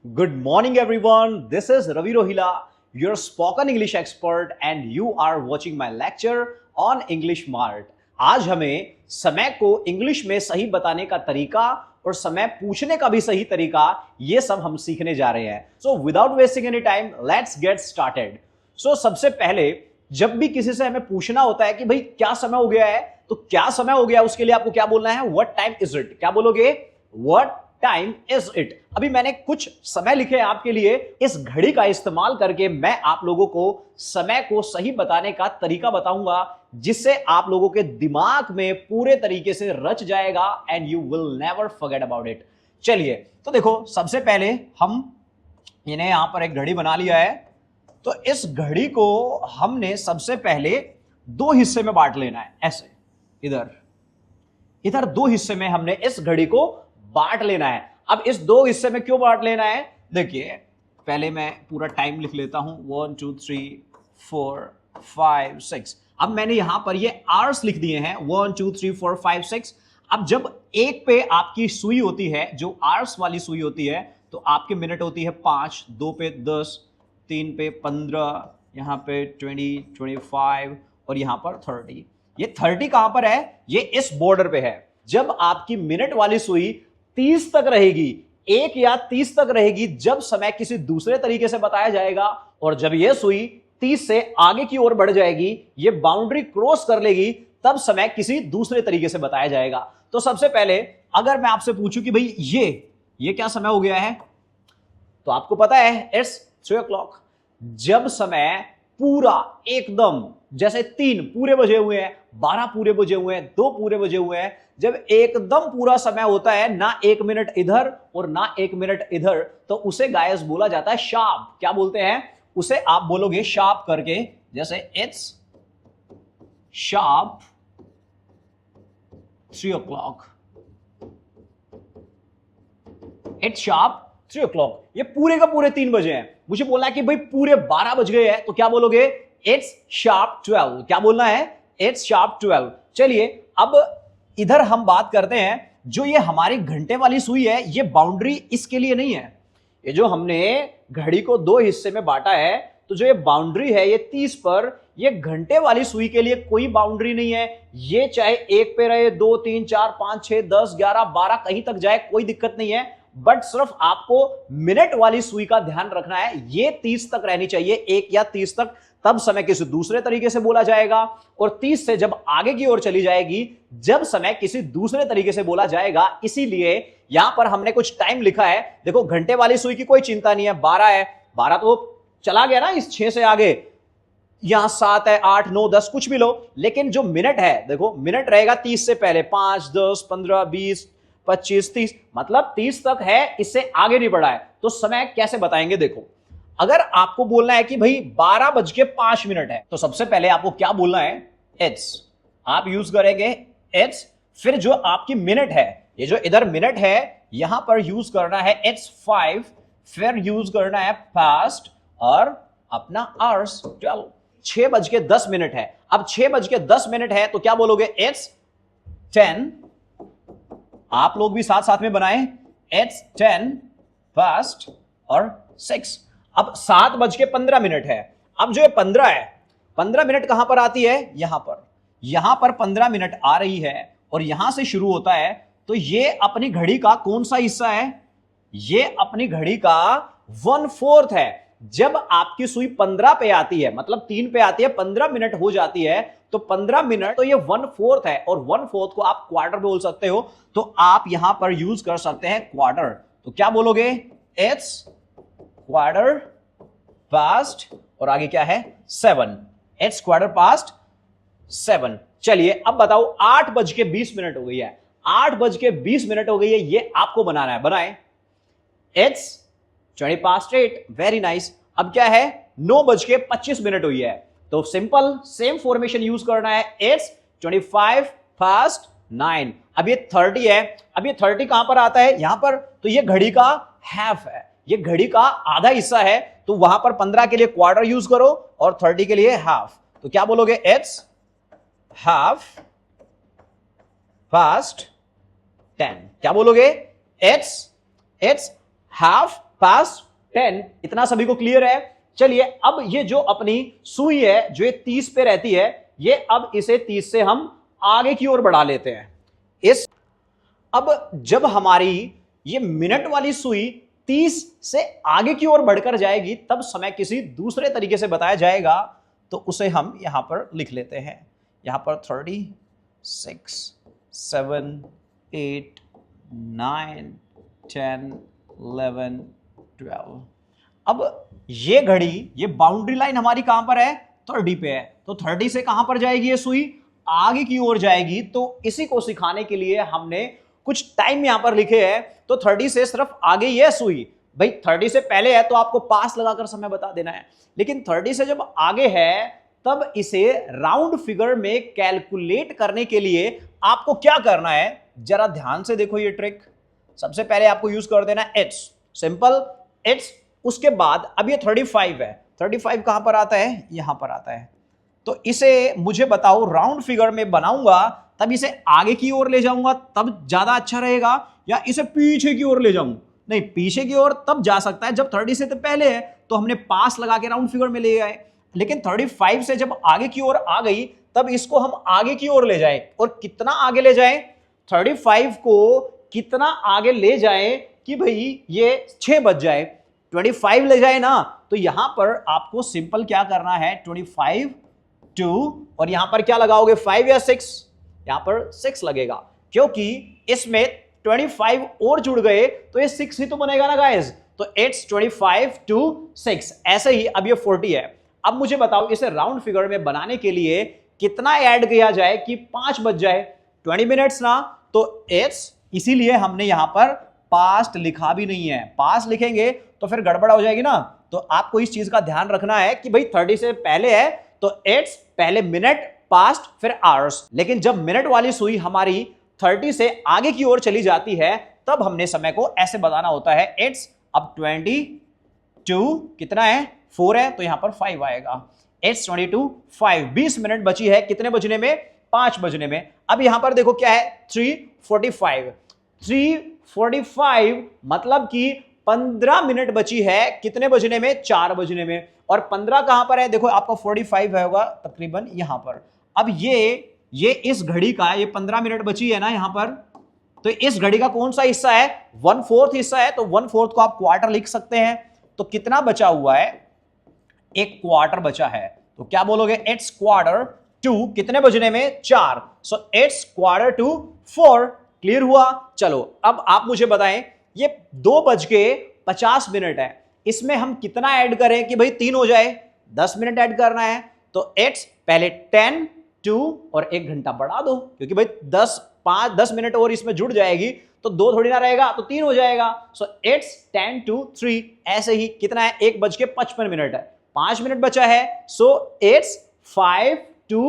Good morning, everyone. This is Ravi Rohila, your spoken English expert, and you are watching my lecture on English Mart. आज हमें समय को English में सही बताने का तरीका और समय पूछने का भी सही तरीका ये सब हम सीखने जा रहे हैं. So without wasting any time let's get started. So सबसे पहले जब भी किसी से हमें पूछना होता है कि भाई क्या समय हो गया है, तो क्या समय हो गया उसके लिए आपको क्या बोलना है? What time is it. क्या बोलोगे? What time is it. अभी मैंने कुछ समय लिखे हैं आपके लिए. इस घड़ी का इस्तेमाल करके मैं आप लोगों को समय को सही बताने का तरीका बताऊंगा, जिससे आप लोगों के दिमाग में पूरे तरीके से रच जाएगा and you will never forget about it. चलिए, तो देखो, सबसे पहले हम इन्हें यहां पर एक घड़ी बना लिया है. तो इस घड़ी को हमने सबसे पहले दो हिस्से में बांट लेना है. ऐसे इधर इधर दो हिस्से में हमने इस घड़ी को बांट लेना है. अब इस दो हिस्से में क्यों बांट लेना है? देखिए, पहले मैं पूरा टाइम लिख लेता हूं. 1 2 3 4 5 6. अब मैंने यहां पर ये आवर्स लिख दिए हैं. 1 2 3 4 5 6. अब जब एक पे आपकी सुई होती है, जो आवर्स वाली सुई होती है, तो आपके मिनट होती है 5, 2 पे 10, 3 पे 15, यहां पे 20, 25 और यहां पर 30. ये 30 कहां पर है? ये इस बॉर्डर पे है. जब आपकी मिनट वाली सुई 30 तक रहेगी, 1 या 30 तक रहेगी, जब समय किसी दूसरे तरीके से बताया जाएगा. और जब यह सुई 30 से आगे की ओर बढ़ जाएगी, ये बाउंड्री क्रॉस कर लेगी, तब समय किसी दूसरे तरीके से बताया जाएगा. तो सबसे पहले अगर मैं आपसे पूछूं कि भाई ये क्या समय हो गया है, तो आपको पता है इट्स 3 o'clock. जब समय पूरा एकदम, जैसे 3 पूरे बजे हुए हैं, 12 पूरे बजे हुए हैं, 2 पूरे बजे हुए हैं, जब एकदम पूरा समय होता है, ना 1 मिनट इधर और ना 1 मिनट इधर, तो उसे गायस बोला जाता है शार्प. क्या बोलते हैं उसे? आप बोलोगे शार्प करके, जैसे it's sharp 3 o'clock. It's sharp 3 o'clock. ये पूरे का पूरे 3 बजे हैं. मुझे बोलना है कि भाई पूरे 12 बज गए हैं, तो क्या बोलोगे? It's sharp 12. क्या बोलना है? It's sharp 12. चलिए, अब इधर हम बात करते हैं. जो ये हमारी घंटे वाली सुई है, ये बाउंड्री इसके लिए नहीं है. ये जो हमने घड़ी को दो हिस्से में बांटा है, तो जो ये बाउंड्री है ये 30 पर, ये घंटे वाली सुई के लिए कोई बाउंड्री नहीं है. ये चाहे 1 पे रहे, 2 3 4 5 6 10 11 12 कहीं तक जाए, कोई दिक्कत नहीं है. बट सिर्फ आपको मिनट वाली सुई का ध्यान रखना है. ये 30 तक रहनी चाहिए, 1 या 30 तक, तब समय किसी दूसरे तरीके से बोला जाएगा. और 30 से जब आगे की ओर चली जाएगी, जब समय किसी दूसरे तरीके से बोला जाएगा. इसीलिए यहां पर हमने कुछ टाइम लिखा है. देखो, घंटे वाली सुई की कोई चिंता नहीं है. 12 है, 12 तो चला गया ना इस 6 से आगे. यहां 7 है, 8 9 10 कुछ भी लो. लेकिन जो मिनट है, देखो मिनट रहेगा 30 से पहले. 5 10 15 20 25 30, मतलब 30 तक है, इससे आगे नहीं बढ़ा है. तो समय कैसे बताएंगे? देखो, अगर आपको बोलना है कि भाई 12:05 है, तो सबसे पहले आपको क्या बोलना है? इट्स. आप यूज करेंगे इट्स. फिर जो आपकी मिनट है, ये जो इधर मिनट है, यहां पर यूज करना है इट्स 5. फिर यूज करना है पास्ट और अपना आवर्स 12. 6:10 है. अब 6:10 है, तो क्या बोलोगे? इट्स 10. आप लोग भी साथ साथ में बनाएं. इट्स 10 पास्ट और 6. अब 7:15 है. अब जो 15 है, 15 मिनट कहां पर आती है? यहां पर 15 मिनट आ रही है और यहां से शुरू होता है. तो ये अपनी घड़ी का कौन सा हिस्सा है? ये अपनी घड़ी का 1/4 है. जब आपकी सुई 15 पे आती है, मतलब 3 पे आती है, 15 मिनट हो जाती है, तो 15 मिनट, तो ये 1/4 है. और 1/4 को आप क्वार्टर बोल सकते हो, तो आप यहां पर यूज कर सकते हैं क्वार्टर. तो क्या बोलोगे? इट्स क्वार्टर पास्ट और आगे क्या है? 7. It's quarter past 7. चलिए, अब बताओ, 8:20 हो गई है. 8:20 हो गई है. ये आपको बनाना है. बनाए. इट्स 8:20. Very nice. अब क्या है? 9:25 हुई है. तो सिंपल सेम फॉर्मेशन यूज करना है. इट्स 9:25. अब ये 30 है. अब ये 30 कहां पर आता है? यहां पर. तो ये घड़ी का हाफ है, ये घड़ी का आधा हिस्सा है. तो वहां पर 15 के लिए क्वार्टर यूज करो और 30 के लिए हाफ. तो क्या बोलोगे? It's half past 10. क्या बोलोगे? इट्स हाफ पास्ट 10, इतना सभी को क्लियर है। चलिए अब ये जो अपनी सुई है जो ये 30 पे रहती है, ये अब इसे 30 से हम आगे की ओर बढ़ा लेते हैं। अब जब हमारी ये मिनट वाली सुई 30 से आगे की ओर बढ़कर जाएगी तब समय किसी दूसरे तरीके से बताया जाएगा, तो उसे हम यहां पर लिख लेते हैं। यहां पर 36, 7, 8, 9, 10, 11, 12। अब ये घड़ी, ये बाउंड्री लाइन हमारी कहां पर है? 30 पे है। तो 30 से कहां पर जाएगी ये सुई? आगे की ओर जाएगी। तो इसी को सिखाने के लिए हमने कुछ टाइम यहां पर लिखे हैं। तो 30 से सिर्फ आगे ये सुई, भाई 30 से पहले है तो आपको पास लगाकर समय बता देना है, लेकिन 30 से जब आगे है तब इसे राउंड फिगर में कैलकुलेट करने के लिए आपको क्या करना है, जरा ध्यान से देखो ये ट्रिक। सबसे पहले आपको यूज कर देना इट्स, सिंपल इट्स। उसके बाद अब ये 35 है, 35 कहां पर आता है? यहां पर आता है। तो इसे मुझे बताओ राउंड फिगर में बनाऊंगा तब इसे आगे की ओर ले जाऊंगा तब ज्यादा अच्छा रहेगा, या इसे पीछे की ओर ले जाऊं? नहीं, पीछे की ओर तब जा सकता है जब 30 से तो पहले है तो हमने पास लगा के राउंड फिगर में ले आए, लेकिन 35 से जब आगे की ओर आ गई तब इसको हम आगे की ओर ले जाए। और कितना आगे ले जाए? 35 को कितना आगे ले जाए कि भाई ये 6 बज जाए? 25 ले जाए ना। तो यहां पर आपको सिंपल क्या करना है, 25 2 और यहां पर क्या लगाओगे? 5 या 6? यहां पर 6 लगेगा, क्योंकि इसमें 25 और जुड़ गए तो ये 6 ही तो बनेगा ना गाइस। तो इट्स 25 to 6। ऐसे ही अब ये 40 है। अब मुझे बताओ इसे राउंड फिगर में बनाने के लिए कितना ऐड किया जाए कि 5 बज जाए? 20 मिनट्स ना। तो इट्स, इसीलिए हमने यहां पर पास्ट लिखा भी नहीं है। पास्ट लिखेंगे तो फिर गड़बड़ हो जाएगी ना। तो आपको इस चीज का ध्यान रखना है कि भाई 30 से पहले है तो इट्स पहले मिनट, पास्ट, फिर आवर्स। लेकिन जब मिनट वाली सुई हमारी 30 से आगे की ओर चली जाती है तब हमने समय को ऐसे बताना होता है इट्स। अब 22 कितना है? 4 है तो यहां पर 5 आएगा। इट्स 22 5। 20 मिनट बची है कितने बजने में? 5 बजने में। अब यहां पर देखो क्या है? 3:45। 3:45 मतलब कि 15 मिनट बची है कितने बजने में? 4 बजने में। और 15 कहां पर है? देखो आपका 45 है होगा तकरीबन यहां पर। अब ये इस घड़ी का ये 15 मिनट बची है ना यहां पर, तो इस घड़ी का कौन सा हिस्सा है? 1/4 हिस्सा है। तो 1/4 को आप क्वार्टर लिख सकते हैं। तो कितना बचा हुआ है? एक क्वार्टर बचा है। तो क्या बोलोगे? इट्स क्वार्टर टू कितने बजने में? 4। So it's quarter to 4। Clear हुआ? चलो अब आप मुझे बताएं, ये 2:50 है, इसमें हम कितना ऐड करें कि भाई 3 हो जाए? 10 मिनट ऐड करना है। तो इट्स पहले 10 2 और 1 घंटा बढ़ा दो, क्योंकि भाई 10 मिनट और इसमें जुड़ जाएगी तो 2 थोड़ी ना रहेगा, तो 3 हो जाएगा। So it's 10 to 3। ऐसे ही कितना है? 1:55 है, 5 मिनट बचा है। So it's 5 to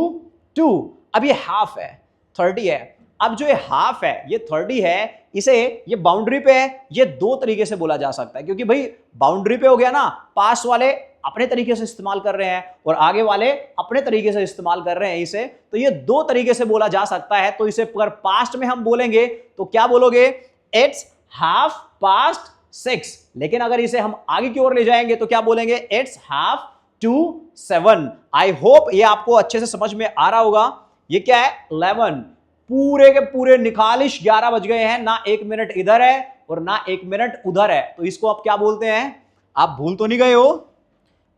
2। अब ये हाफ है, 30 है। अब जो ये हाफ है, ये 30 है, इसे ये बाउंड्री पे है, ये 2 तरीके से बोला जा सकता है, क्योंकि भाई बाउंड्री पे हो गया ना, पास वाले अपने तरीके से इस्तेमाल कर रहे हैं और आगे वाले अपने तरीके से इस्तेमाल कर रहे हैं इसे। तो ये 2 तरीके से बोला जा सकता है। तो इसे अगर पास्ट में हम बोलेंगे तो क्या बोलोगे? It's half past 6। लेकिन अगर इसे हम आगे की ओर ले जाएंगे तो क्या बोलेंगे? It's half to 7। I hope ये आपको अच्छे से समझ में आ रहा होगा। ये क्या है? 11। पूरे के पूरे निकालिश 11 बज गए हैं ना। 1 मिनट इधर है और ना 1 मिनट उधर है। तो इसको आप क्या बोलते हैं? आप भूल तो नहीं गए हो?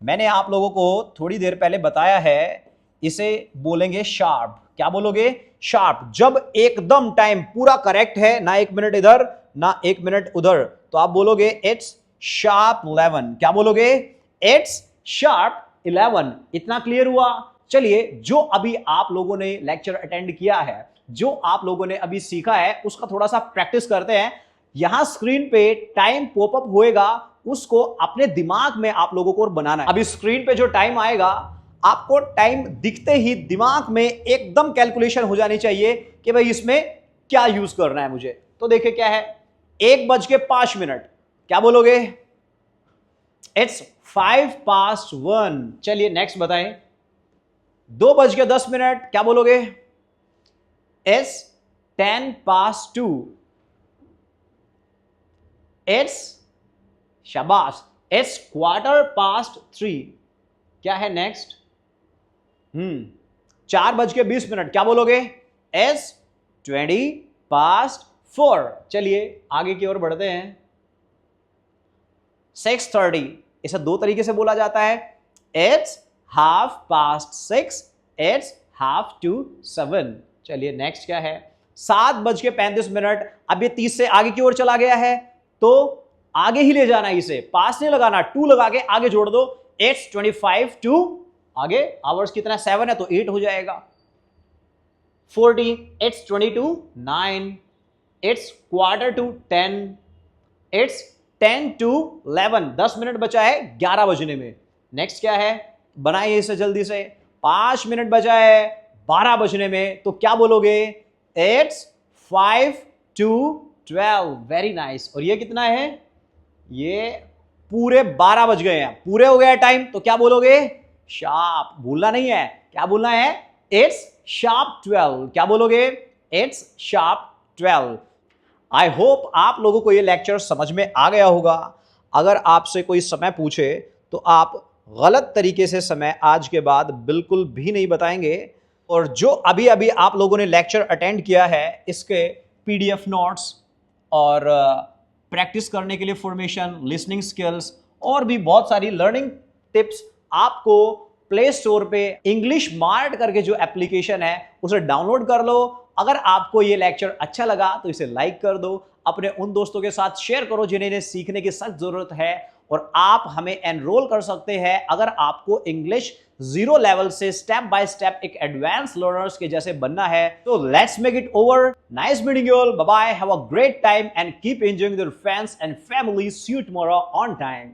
मैंने आप लोगों को थोड़ी देर पहले बताया है, इसे बोलेंगे शार्प। क्या बोलोगे? शार्प। जब एकदम टाइम पूरा करेक्ट है, ना 1 मिनट इधर ना 1 मिनट उधर, तो आप बोलोगे इट्स शार्प 11। क्या बोलोगे? It's sharp 11। इतना क्लियर हुआ? चलिए, जो अभी आप लोगों ने लेक्चर अटेंड किया है, जो आप लोगों ने अभी सीखा है, उसका थोड़ा सा प्रैक्टिस करते हैं। यहां स्क्रीन पे टाइम पॉपअप होएगा, उसको अपने दिमाग में आप लोगों को बनाना है। अभी स्क्रीन पे जो टाइम आएगा, आपको टाइम दिखते ही दिमाग में एकदम कैलकुलेशन हो जानी चाहिए कि भाई इसमें क्या यूज करना है मुझे। तो देखिए क्या है? 1:05। क्या बोलोगे? इट्स 1:05। चलिए नेक्स्ट बताएं। 2:10। क्या बोलोगे? इट्स 10:02। इट्स शाबाश। इट्स 3:15। क्या है नेक्स्ट? 4:20। क्या बोलोगे? इट्स 4:20। चलिए आगे की ओर बढ़ते हैं। 6:30। इसे दो तरीके से बोला जाता है। इट्स 6:30। इट्स 6:30। चलिए नेक्स्ट क्या है? 7:35। अब ये 30 से आगे की ओर चला गया है, तो आगे ही ले जाना है इसे, पास नहीं लगाना, 2 लगा के आगे जोड़ दो। इट्स 25 आगे आवर्स कितना 7 है तो 8 हो जाएगा। 40। इट्स 9। इट्स 10:15। इट्स 11:10। 10 मिनट बचा है 11 बजने में। नेक्स्ट क्या है? बनाइए इसे जल्दी से। 5 मिनट बचा है 12 बजने में, तो क्या बोलोगे? इट्स 5:12। Very nice. और ये कितना है? ये पूरे 12 बज गए हैं, पूरे हो गया टाइम, तो क्या बोलोगे? शार्प। भूलना नहीं है, क्या बोलना है? It's sharp 12। क्या बोलोगे? It's sharp 12। आई होप आप लोगों को ये लेक्चर समझ में आ गया होगा। अगर आपसे कोई समय पूछे तो आप गलत तरीके से समय आज के बाद बिल्कुल भी नहीं बताएंगे। और जो अभी अभी आप लोगों ने लेक्चर अटेंड किया है, इसके पीडीएफ नोट्स और प्रैक्टिस करने के लिए फॉर्मेशन, लिसनिंग स्किल्स और भी बहुत सारी लर्निंग टिप्स आपको प्ले स्टोर पे इंग्लिश मार्ट करके जो एप्लीकेशन है उसे डाउनलोड कर लो। अगर आपको ये लेक्चर अच्छा लगा तो इसे लाइक कर दो, अपने उन दोस्तों के साथ शेयर करो जिन्हें इन्हें सीखने की सख्त जरूरत है। और आप हमें एनरोल कर सकते हैं अगर आपको इंग्लिश 0 लेवल से स्टेप बाय स्टेप एक एडवांस लर्नर्स के जैसे बनना है। तो let's make it over. Nice meeting you all. Bye bye. Have a great time and keep enjoying your friends and family. See you tomorrow on time.